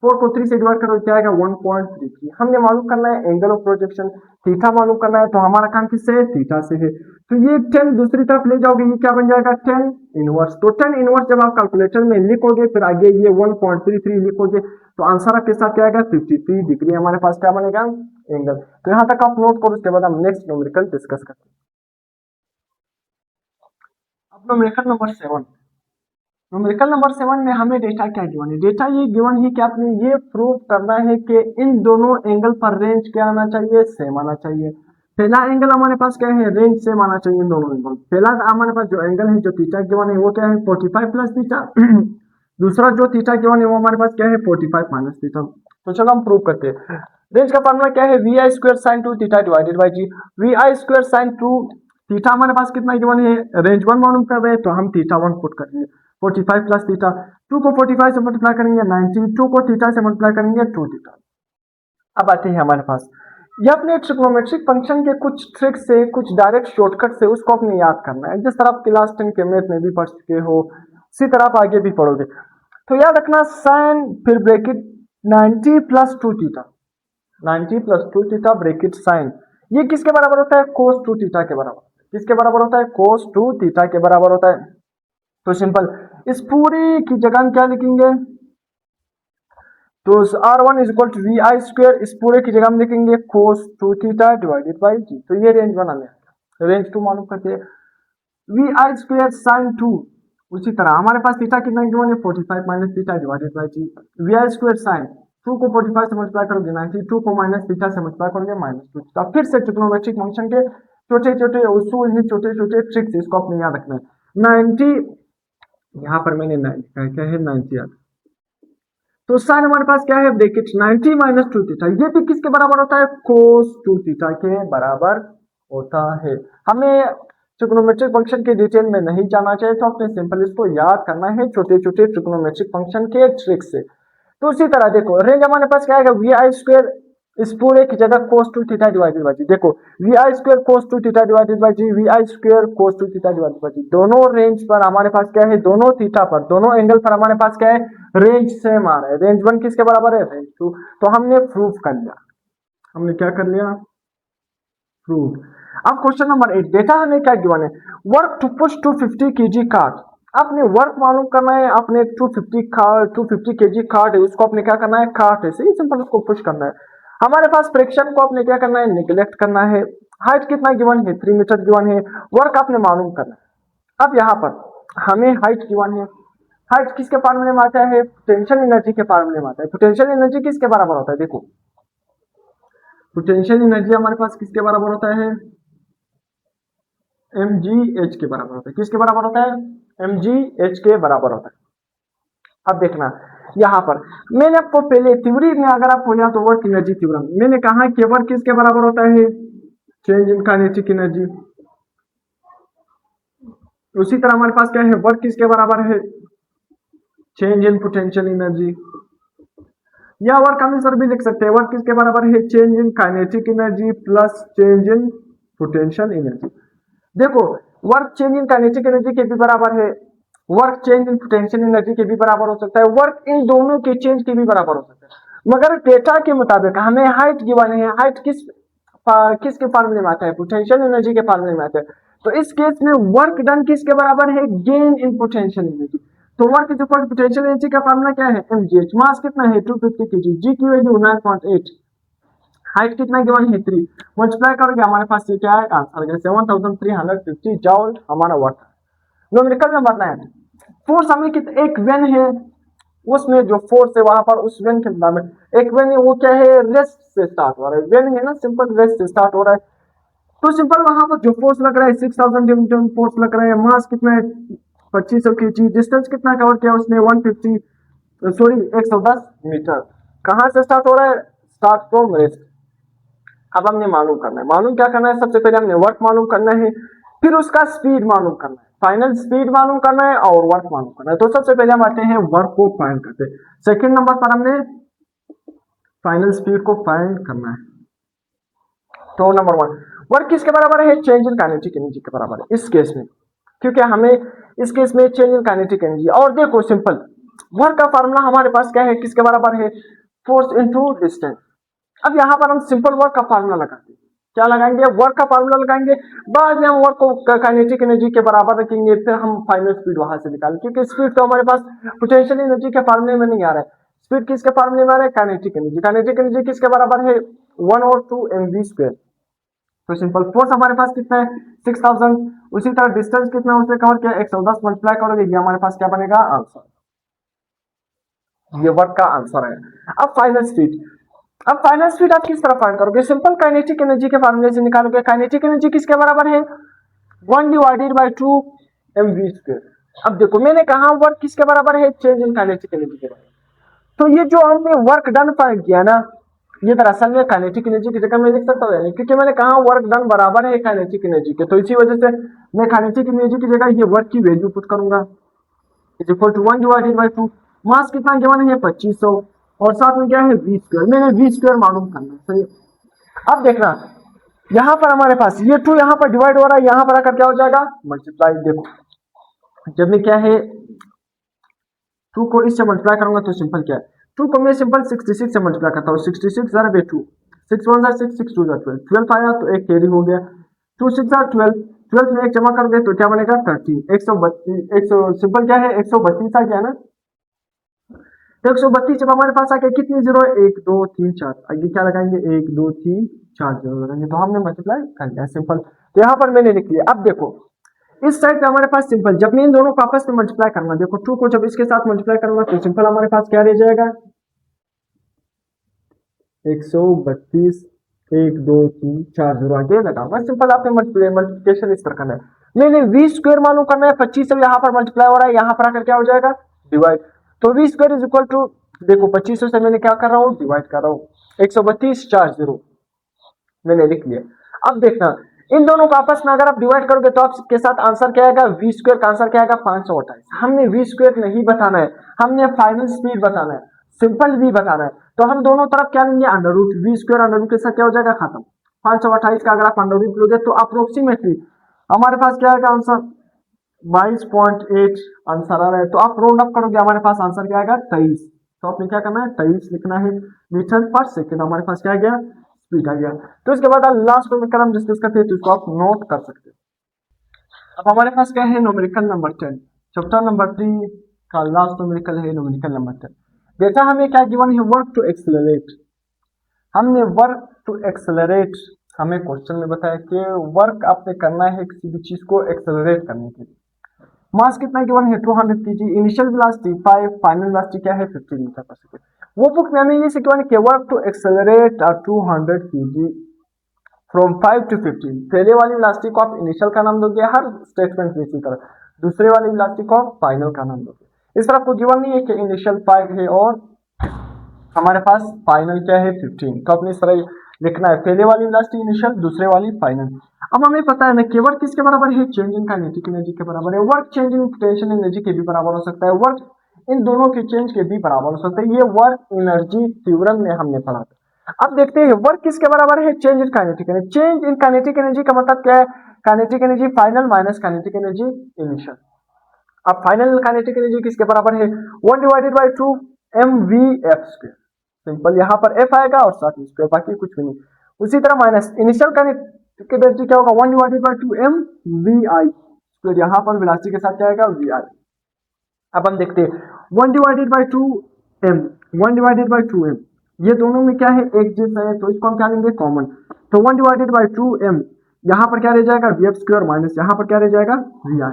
4 को 3 से डिवाइड करो क्या आएगा 1.33। हमने मालूम करना है एंगल ऑफ प्रोजेक्शन, थीटा मालूम करना है, तो हमारा काम किससे है, थीटा से है। तो ये 10 दूसरी तरफ ले जाओगे, ये क्या बन जाएगा 10 इनवर्स। तो 10 इनवर्स जब आप कैलकुलेटर में लिखोगे फिर आगे ये 1.33 लिखोगे तो आंसर आपके साथ क्या आएगा 53 डिग्री हमारे पास क्या बनेगा एंगल। तो यहाँ तक आप नोट करो, उसके बाद हम नेक्स्ट न्यूमेरिकल डिस्कस करते हैं। अब न्यूमेरिकल नंबर 7, न्यूमेरिकल नंबर 7 में हमें डेटा क्या गिवन है, डेटा ये गिवन है कि आपने ये प्रूव करना है कि इन दोनों एंगल पर रेंज क्या आना चाहिए, सेम आना चाहिए। पहला एंगल हमारे पास क्या है, रेंज सेम आना चाहिए इन दोनों एंगल। पहला हमारे पास जो एंगल है जो थीटा गिवन है वो क्या है 45 प्लस थीटा दूसरा जो थीटा गिवन है वो हमारे पास क्या है 45 माइनस थीटा। तो चलो हम प्रूव करते हैं। रेंज का फार्मूला क्या है, V I square sine 2 theta divided by G. V I square sine 2 theta हमारे पास कितना गिवन है, रेंज 1 मालूम कर रहे हैं तो हम थीटा 1 पुट करेंगे। 45 प्लस थीटा, 2 को 45 से मल्टीप्लाई करेंगे 90, 2 को थीटा से मल्टीप्लाई करेंगे 2 थीटा। अब आते हैं हमारे पास, ये अपने ट्रिग्नोमेट्रिक फंक्शन के कुछ ट्रिक से, कुछ डायरेक्ट शॉर्टकट से उसको अपने याद करना है। जिस तरह आप क्लास 10 के मैथ में भी पढ़ चुके हो उसी तरह आप आगे भी पढ़ोगे। तो याद रखना साइन फिर bracket 90 plus 2 theta, 90 plus 2 theta bracket sine, ये किसके बराबर होता है cos 2 थीटा के बराबर। किसके बराबर होता है, cos 2 थीटा के बराबर होता है। तो सिंपल इस पूरी की जगह हम क्या लिखेंगे, तो R1 is equal to we I square, इस पूरे की जगह हम लिखेंगे cos 2 theta divided by G. तो ये रेंज बना लें, रेंज 2 मालूम करते हैं, वी आई स्क्वायर साइन 2। उसी तरह हमारे पास थीटा कितना गिवन है 45 minus theta divided by G. V I square sine 2 को 45 से मल्टीप्लाई करोगे 90, 2 को माइनस थीटा से मल्टीप्लाई करोगे -2 थीटा। फिर से ट्रिग्नोमेट्रिक फंक्शन के छोटे छोटे उसूल हैं, छोटे छोटे ट्रिक्स, इसको अपने याद रखना है। 90 यहाँ पर मैंने 9 लिखा है, क्या है 90 याद। तो साइन हमारे पास क्या है ब्रैकेट 90 माइनस 2 थीटा, ये भी किसके बराबर होता है cos 2 थीटा के बराबर होता है। हमें ट्रिग्नोमेट्रिक फंक्शन के डिटेल में नहीं जाना चाहिए तो अपने सिंपल इसको याद करना है छोटे छोटे ट्रिग्नोमेट्रिक फंक्शन के ट्रिक से। तो उसी तरह देखो रेंज हमारे पास क्या आएगा वी आई स्क्वायर, इस पूरे की जगह cos 2 theta divided by G. देखो V I square cos 2 theta divided by G, V I square cos 2 theta divided by G. दोनों रेंज पर हमारे पास क्या है, दोनों थीटा पर, दोनों एंगल पर हमारे पास क्या है, रेंज सेम आ रहा है। रेंज 1 किसके बराबर है, रेंज 2। तो हमने प्रूफ कर लिया, हमने क्या कर लिया, प्रूफ। अब क्वेश्चन नंबर 8, डेटा हमें क्या गिवन है, work to push 250 kg cart. आपने वर्क मालूम करना है, अपने 250 kg कार्ट है उसको अपने क्या करना है, कार्ट है सही सिंपल उसको पुश करना है। हमारे पास फ्रिक्शन को अपने क्या करना है, निगलेक्ट करना है। हाइट कितना गिवन है 3 मीटर गिवन है, वर्क आपने मालूम करना है। अब यहाँ पर हमें हाइट गिवन है, हाइट किसके फार्मूले में आता है, पोटेंशियल एनर्जी के फार्मूले में आता है। पोटेंशियल एनर्जी किसके बराबर होता है, देखो पोटेंशियल एनर्जी हमारे पास किसके बराबर होता है, mgh के बराबर होता है। किसके बराबर होता है, mgh के बराबर होता है। अब देखना यहाँ पर मैंने आपको पहले थ्योरी में अगर आपको याद तो वर्क एनर्जी थ्योरम मैंने कहा कि वर्क किसके बराबर होता है, चेंज इन काइनेटिक एनर्जी। उसी तरह हमारे पास क्या है, वर्क किसके बराबर है, चेंज इन पोटेंशियल एनर्जी। या वर्क हम इस तरह भी लिख सकते हैं, वर्क किसके बराबर है, change in kinetic energy plus change in potential energy. देखो work change in kinetic energy के भी बराबर है, work change in potential energy के भी बराबर हो सकता है, वर्क इन दोनों के चेंज के भी बराबर हो सकता है। मगर डेटा के मुताबिक हमें हाइट गिवन है, हाइट किसके फार्मूले में आता है, पोटेंशियल एनर्जी के फार्मूले में आता है। तो इस केस में वर्क डन किसके बराबर है, गेन इन पोटेंशियल एनर्जी। तो work is equal to potential energy का फार्मूला क्या है, mgh। मास कितना है 250 kg, g की वैल्यू 9.8, हाइट कितना गिवन है 3, मल्टीप्लाई करोगे हमारे पास ये क्या है आंसर 7350 जॉल हमारा वर्क। न्यूमेरिकल में बताना है फोर्स हमें एक वेन है उसमें जो फोर्स है वहां पर उस वेन के नाम में एक वेन है वो क्या है, रेस्ट से स्टार्ट हो रहा है, वेन है ना सिंपल रेस्ट से स्टार्ट हो रहा है। तो सिंपल वहां पर जो फोर्स लग रहा है 6000 न्यूटन फोर्स लग रहा है, मास कितना है 2500 kg, डिस्टेंस कितना कवर किया उसने 110 मीटर। कहां से स्टार्ट हो रहा है, स्टार्ट फ्रॉम रेस्ट। अब हमने मालूम करना है, मालूम क्या करना है, सबसे पहले हमने वर्क मालूम करना है, फिर उसका स्पीड मालूम करना है, फाइनल स्पीड मालूम करना है और वर्क मालूम करना है। तो सबसे पहले हम आते हैं वर्क को फाइंड करते हैं, सेकंड नंबर पर हमने फाइनल स्पीड को फाइंड करना है। तो नंबर 1 वर्क किसके बराबर है, चेंज इन काइनेटिक एनर्जी के बराबर है इस केस में, क्योंकि हमें इस केस में चेंज इन काइनेटिक एनर्जी। और देखो सिंपल वर्क का फार्मूला हमारे पास क्या है, किसके बराबर है, फोर्स इनटू डिस्टेंस। अब यहाँ पर हम सिंपल वर्क का फार्मूला लगाते हैं, क्या लगाएंगे, वर्क का फार्मूला लगाएंगे, बाद में हम वर्क को काइनेटिक एनर्जी के बराबर रखेंगे, फिर हम फाइनल स्पीड वहां से निकालें, क्योंकि स्पीड तो हमारे पास पोटेंशियल एनर्जी के फार्मूले में नहीं आ रहा है, स्पीड किसके फार्मूले में आ रहा है, काइनेटिक एनर्जी। काइनेटिक एनर्जी किसके बराबर है, 1/2 mv²। तो सिंपल फोर्स हमारे पास कितना है, 6000। उसी तरह डिस्टेंस कितना उसने कवर किया, 110 मल्टीप्लाई करोगे, ये हमारे पास क्या बनेगा आंसर, ये वर्क का आंसर है। अब फाइनल स्पीड, अब फाइनल स्पीड आप किस तरह फाइंड करोगे, सिंपल काइनेटिक एनर्जी के फार्मूले से निकालोगे। काइनेटिक एनर्जी किसके बराबर है, 1/2 mv²। अब देखो मैंने कहा वर्क किसके बराबर है, चेंज इन काइनेटिक एनर्जी के बराबर। तो ये जो हमने वर्क डन फाइंड किया ना, ये दरअसल में काइनेटिक एनर्जी की जगह मैं लिख सकता हूँ, क्योंकि मैंने कहा वर्क डन बराबर है काइनेटिक एनर्जी के, तो इसी वजह से मैं काइनेटिक एनर्जी की जगह ये वर्क की वैल्यू पुट करूंगा, इज इक्वल टू 1/2। मास कितना गिवन है, 2500, और साथ में क्या है, v²। मैंने v² मालूम करना है, सही। अब देखना यहाँ पर हमारे पास ये 2 यहाँ पर डिवाइड हो रहा है, यहाँ पर आकर क्या हो जाएगा, मल्टीप्लाई। देखो जब मैं क्या है 2 को इससे मल्टीप्लाई करूंगा तो सिंपल क्या है, 2 को मैं सिंपल 66 से मल्टीप्लाई करता हूँ, 66 ज़रा 2, 6 1 6, 6 2 12, 12 आया तो एक कैरी हो गया, 2 6 12, 12 में एक जमा कर दे तो क्या बनेगा 13, 132, 100 सिंपल क्या है 132 आ गया ना, तो 132 जब हमारे पास आ गया कितनी जीरो है, 1 2 3 4, आगे क्या लगाएंगे 1 2 3 4 जीरो लगाएंगे, तो हमने मल्टीप्लाई कर लिया सिंपल। तो यहाँ पर मैंने लिख लिया। अब देखो इस साइड पे हमारे पास सिंपल, जब मैं इन दोनों को आपस में मल्टीप्लाई करना, देखो 2 को जब इसके साथ मल्टीप्लाई करूंगा तो सिंपल हमारे पास क्या रह जाएगा, 132 1 2 3 4 जीरो आगे लगाऊंगा सिंपल। आपने मल्टीप्लिकेशन इस तरह करना है, मैंने v² मालूम करना है, 25 से यहाँ पर मल्टीप्लाई हो रहा है, यहाँ पर आकर क्या हो जाएगा डिवाइड, तो v² इज इक्वल टू, देखो 2500 से मैंने क्या कर रहा हूँ डिवाइड कर रहा हूँ, 132 4 जीरो मैंने लिख लिया। अब देखना इन दोनों को आपस में अगर आप डिवाइड करोगे तो आपके साथ आंसर क्या आएगा, v² का आंसर क्या आएगा 528। हमने v² नहीं बताना है, हमने फाइनल स्पीड बताना है, सिंपल v बताना है, तो हम दोनों तरफ क्या लेंगे under root, v² under root के साथ क्या हो जाएगा खत्म, 528 का अगर आप अंडर रूट लोगे तो अप्रोक्सीमेटली हमारे पास क्या आएगा आंसर 22.8 आंसर आ रहा है, तो आप राउंड अप करोगे हमारे पास आंसर क्या आएगा 23, तो आपने क्या करना है 23 लिखना है मीटर पर सेकेंड, हमारे पास क्या आ गया स्पीड आ गया। तो इसके बाद लास्ट में हम डिस्कस करते हैं तो इसको आप नोट कर सकते हैं। अब हमारे पास क्या है न्यूमेरिकल नंबर 10, चैप्टर नंबर 3 का लास्ट न्यूमेरिकल है न्यूमेरिकल नंबर 10। बेटा हमें क्या गिवन है, वर्क टू एक्सेलरेट, हमने वर्क टू एक्सेलरेट, हमें क्वेश्चन में बताया कि वर्क आपने करना है किसी भी चीज को एक्सेलरेट करने के लिए। मास कितना गिवन है 200 kg, initial velocity 5, final velocity क्या है 15 मीटर पर सेकंड। वो बुक में हमें ये सिखाया है कि work to accelerate 200 kg from 5 to 15। पहले वाली वेलोसिटी को आप इनिशियल का नाम दोगे, हर स्टेटमेंट में इसी तरह, दूसरे वाली वेलोसिटी को आप फाइनल का नाम दोगे। इस तरह को गिवन नहीं है कि इनिशियल 5 है और हमारे पास फाइनल क्या है 15, तो अपनी इस तरह लिखना है, पहले वाली वेलोसिटी इनिशियल, दूसरे वाली फाइनल। अब हमें पता है ना कि वर्क किसके बराबर है, चेंज इन काइनेटिक एनर्जी के बराबर है। Work change in potential energy के भी बराबर हो सकता है, वर्क इन दोनों के चेंज के भी बराबर हो सकता है, ये वर्क एनर्जी थ्योरम में हमने पढ़ा था। अब देखते हैं वर्क किसके बराबर है, change in kinetic energy. Change in kinetic energy का मतलब क्या है, kinetic energy final minus kinetic energy initial. अब फाइनल काइनेटिक एनर्जी किसके बराबर है, 1/2 mvf², सिंपल यहाँ पर f आएगा और साथ में स्क्वायर, बाकी कुछ भी नहीं। उसी तरह माइनस इनिशियल काइनेटिक एनर्जी क्या होगा 1/2 mvi², यहाँ पर वेलोसिटी के साथ क्या आएगा vi। अब हम देखते हैं 1/2 m 1/2 m, ये दोनों में क्या है एक जैसा है, तो इसको हम क्या लेंगे कॉमन, तो 1/2 m यहाँ पर क्या रह जाएगा vf² माइनस यहाँ पर क्या रह जाएगा vi²।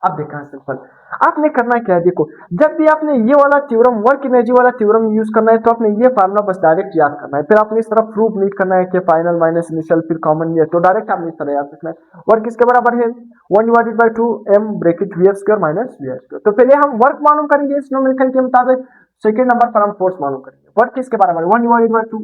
अब देखा सिंपल, आपने करना क्या है, देखो जब भी आपने ये वाला थ्योरम वर्क एनर्जी वाला थ्योरम यूज करना है तो आपने ये फार्मूला बस डायरेक्ट याद करना है, फिर आपने इस तरह प्रूफ नहीं करना है कि फाइनल माइनस इनिशियल फिर कॉमन ये, तो डायरेक्ट आपने इस तरह याद रखना है। वर्क किसके बराबर है 1/2 m bracket vf² minus vi²। तो पहले हम वर्क मालूम करेंगे इस न्यूमेरिकल के मुताबिक, सेकंड नंबर पर हम फोर्स मालूम करेंगे। वर्क किसके बराबर है 1/2,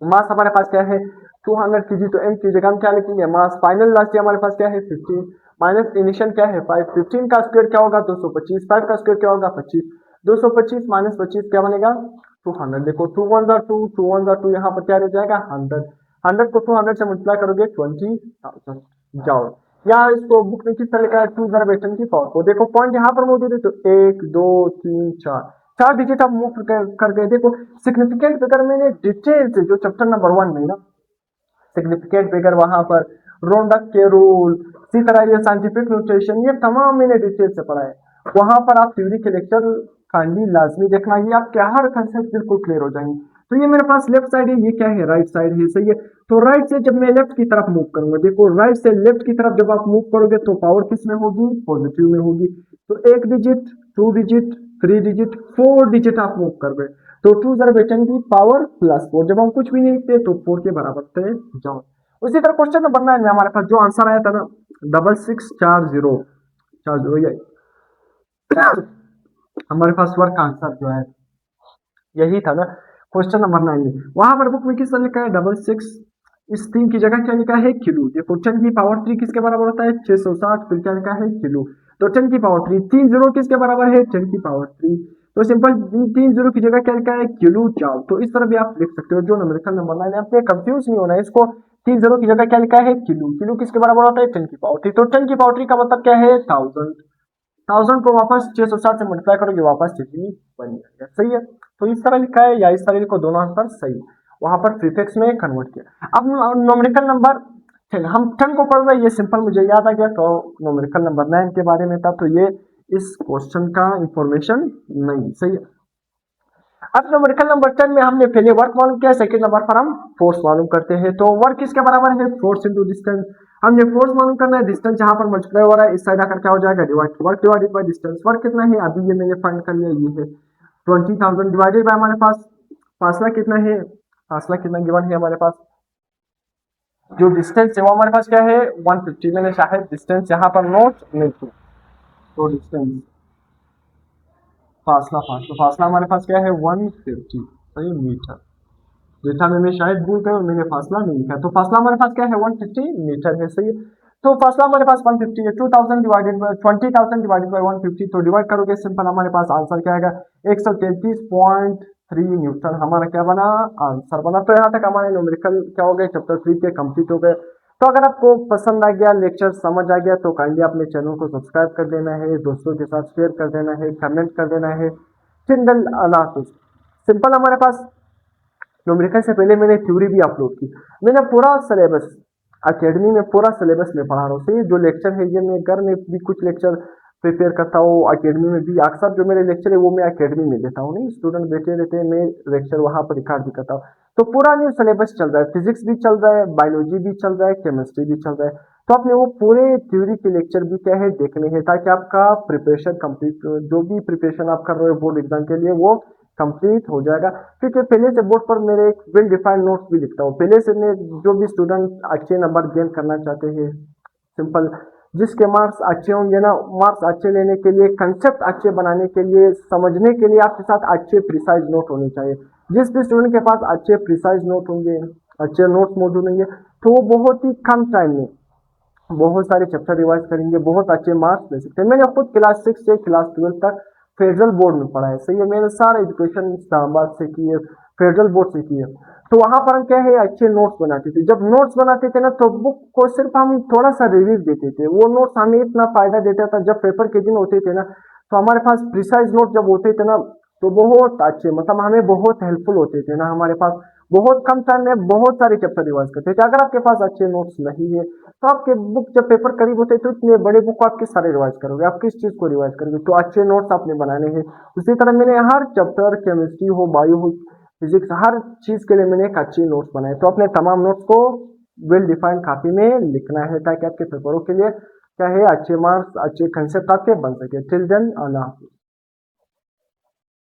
मास हमारे पास क्या है 200 kg, तो m की जगह हम क्या लिखेंगे मास, फाइनल वेलोसिटी हमारे पास क्या है 15 माइनस इनिशियल क्या है 5, 15 का स्क्वायर क्या होगा 225, 5 का स्क्वायर क्या होगा 25, 225 माइनस 25 क्या बनेगा 200। देखो 2 1 2, 2 1 2, यहाँ पर क्या रह जाएगा 100, 100 को 200 से मल्टीप्लाई करोगे 20,000। जाओ या इसको बुक में किस तरह लिखा है, टू जरा बेटन की पावर को देखो, पॉइंट यहाँ पर मौजूद है तो 1 2 3 4 4 डिजिट आप मूव कर गए। देखो सिग्निफिकेंट फिगर मैंने डिटेल से जो चैप्टर नंबर 1 में ना सिग्निफिकेंट फिगर, वहां पर रोंडक के रूल, इसी तरह ये साइंटिफिक नोटेशन, ये तमाम मैंने डिटेल से पढ़ा है। वहां पर आप थ्योरी के लेक्चर काइंडली लाजमी देखना, ये आपके हर कंसेप्ट बिल्कुल क्लियर हो जाएंगे। तो ये मेरे पास लेफ्ट साइड है, ये क्या है, राइट साइड है, सही है। तो राइट से जब मैं लेफ्ट की तरफ मूव करूंगा, देखो राइट से लेफ्ट की तरफ जब आप मूव करोगे तो पावर किस में होगी, पॉजिटिव में होगी। तो 1 डिजिट, 2 डिजिट, 3 डिजिट, 4 डिजिट आप मूव कर गए तो 2 जरा बेचन की पावर +4, जब हम कुछ भी नहीं लिखते तो 4 के बराबर थे जाओ। उसी तरह क्वेश्चन नंबर 9 में हमारे पास जो आंसर आया था ना 6640 ये हमारे पास वर्क आंसर जो है यही था ना क्वेश्चन नंबर 9 में। वहां पर बुक में किस तरह लिखा है 66, इस 3 की जगह क्या लिखा है किलो। देखो 10 की पावर 3 किसके बराबर होता है 660, फिर क्या लिखा है किलो। तो 10 की पावर 3, 3 जीरो किसके बराबर है 10 की पावर 3, तो सिंपल 3 जीरो की जगह क्या लिखा है किलो जाओ। तो इस तरह भी आप लिख सकते हो। जो न्यूमेरिकल नंबर 9 है आपने कंफ्यूज नहीं होना है, इसको 3 जीरो की जगह क्या लिखा है किलो, किलो किसके बराबर होता है 10 की पावर 3, तो 10 की पावर 3 का मतलब क्या है 1000, 1000 को वापस 660 से मल्टीप्लाई करोगे वापस डिग्री बन जाएगा, सही है। तो इस तरह लिखा है या इस तरह लिखो, दोनों आंसर सही, वहां पर प्रीफिक्स में कन्वर्ट किया। अब न्यूमेरिकल नंबर 10 हम 10 को पढ़ रहे हैं, ये सिंपल मुझे याद आ गया, तो न्यूमेरिकल नंबर 9 के बारे में था, तो ये इस क्वेश्चन का इंफॉर्मेशन नहीं, सही है। अब न्यूमेरिकल नंबर 10 में हमने पहले वर्क मालूम किया, सेकंड नंबर पर हम फोर्स मालूम करते हैं। तो वर्क किसके बराबर है फोर्स इंटू डिस्टेंस, हमने फोर्स मालूम करना है, डिस्टेंस जहां पर मल्टीप्लाई हो रहा है इस साइड आकर क्या हो जाएगा divide, work divided by distance. Work कितना है अभी ये मैंने फाइंड कर लिया, ये है 20,000 डिवाइडेड बाय हमारे पास फासला कितना है, फासला कितना गिवन है हमारे पास, जो डिस्टेंस है वो हमारे पास क्या है 150, मैंने शायद डिस्टेंस यहाँ पर नोट नहीं किया, तो डिस्टेंस फासला फासला हमारे पास क्या है 150, सही मीटर। डेटा में मैं शायद भूल गया, मैंने फासला नहीं लिखा, तो फासला हमारे पास क्या है 150 मीटर है, सही है। तो फासला हमारे पास 150 है, 2000 डिवाइडेड बाय 20,000 डिवाइडेड बाय 150, तो डिवाइड करोगे सिंपल हमारे पास आंसर क्या आएगा 133.3 न्यूटन, हमारा क्या बना आंसर बना। तो यहाँ तक हमारे न्यूमेरिकल क्या हो गए चैप्टर 3 के कंप्लीट हो गए। तो अगर आपको पसंद आ गया, लेक्चर समझ आ गया, तो काइंडली अपने चैनल को सब्सक्राइब कर देना है, दोस्तों के साथ शेयर कर देना है, कमेंट कर देना है। सिंपल हमारे पास न्यूमेरिकल से पहले मैंने थ्योरी भी अपलोड की, मैंने पूरा सिलेबस अकेडमी में पूरा सिलेबस में पढ़ा रहा हूँ, सही। जो लेक्चर है ये मैं घर में भी कुछ लेक्चर प्रिपेयर करता हूँ, अकेडमी में भी अक्सर जो मेरे लेक्चर है वो मैं अकेडमी में देता हूँ, नहीं स्टूडेंट बैठे रहते हैं, मैं लेक्चर वहां पर रिकॉर्ड भी करता हूँ। तो पूरा न्यू सिलेबस चल रहा है, फिजिक्स भी चल रहा है, बायोलॉजी भी चल रहा है, केमिस्ट्री भी चल रहा है, तो आपने वो पूरे थ्योरी के लेक्चर भी क्या है देखने हैं, ताकि आपका प्रिपरेशन कंप्लीट, जो भी प्रिपरेशन आप कर रहे हो बोर्ड एग्जाम के लिए वो कंप्लीट हो जाएगा। क्योंकि पहले से बोर्ड पर मेरे एक वेल डिफाइंड नोट्स भी लिखता हूँ, पहले से मैं जो भी स्टूडेंट अच्छे नंबर गेन करना चाहते हैं, सिंपल जिसके मार्क्स अच्छे होंगे ना, मार्क्स अच्छे लेने के लिए, कंसेप्ट अच्छे बनाने के लिए, समझने के लिए आपके साथ अच्छे प्रिसाइज नोट होने चाहिए। जिस भी स्टूडेंट के पास अच्छे प्रिसाइज नोट होंगे, अच्छे नोट्स मौजूद होंगे, तो वो बहुत ही कम टाइम में बहुत सारे चैप्टर रिवाइज करेंगे, बहुत अच्छे मार्क्स ले सकते हैं। मैंने खुद क्लास 6 से क्लास 12 तक फेडरल बोर्ड में पढ़ा है, सही है। मैंने सारा एजुकेशन इस्लामाबाद से की है, फेडरल बोर्ड से की है। तो वहां पर हम क्या है अच्छे नोट्स बनाते थे। जब नोट्स बनाते थे ना तो बुक को सिर्फ हम थोड़ा सा रिव्यू देते थे, वो नोट्स हमें इतना फायदा देता था। जब पेपर के दिन होते थे ना तो हमारे पास प्रिसाइज नोट जब होते थे ना तो बहुत अच्छे, मतलब हमें बहुत हेल्पफुल होते थे ना, हमारे पास बहुत कम टाइम में बहुत सारे चैप्टर रिवाइज करते थे। अगर आपके पास अच्छे नोट्स नहीं है तो आपके बुक जब पेपर करीब होते तो इतने बड़े बुक को आप किस सारे रिवाइज करोगे, आप किस चीज को रिवाइज करोगे, तो अच्छे नोट्स आपने बनाने हैं। उसी तरह मैंने हर चैप्टर केमिस्ट्री हो, बायो हो, फिजिक्स, हर चीज के लिए मैंने एक अच्छे नोट्स बनाए। तो अपने तमाम नोट्स को वेल डिफाइंड कॉपी में लिखना है ताकि आपके पेपरों के लिए क्या है अच्छे मार्क्स, अच्छे कंसेप्ट आपके बन सके। टिल देन अल्लाह हाफिज़।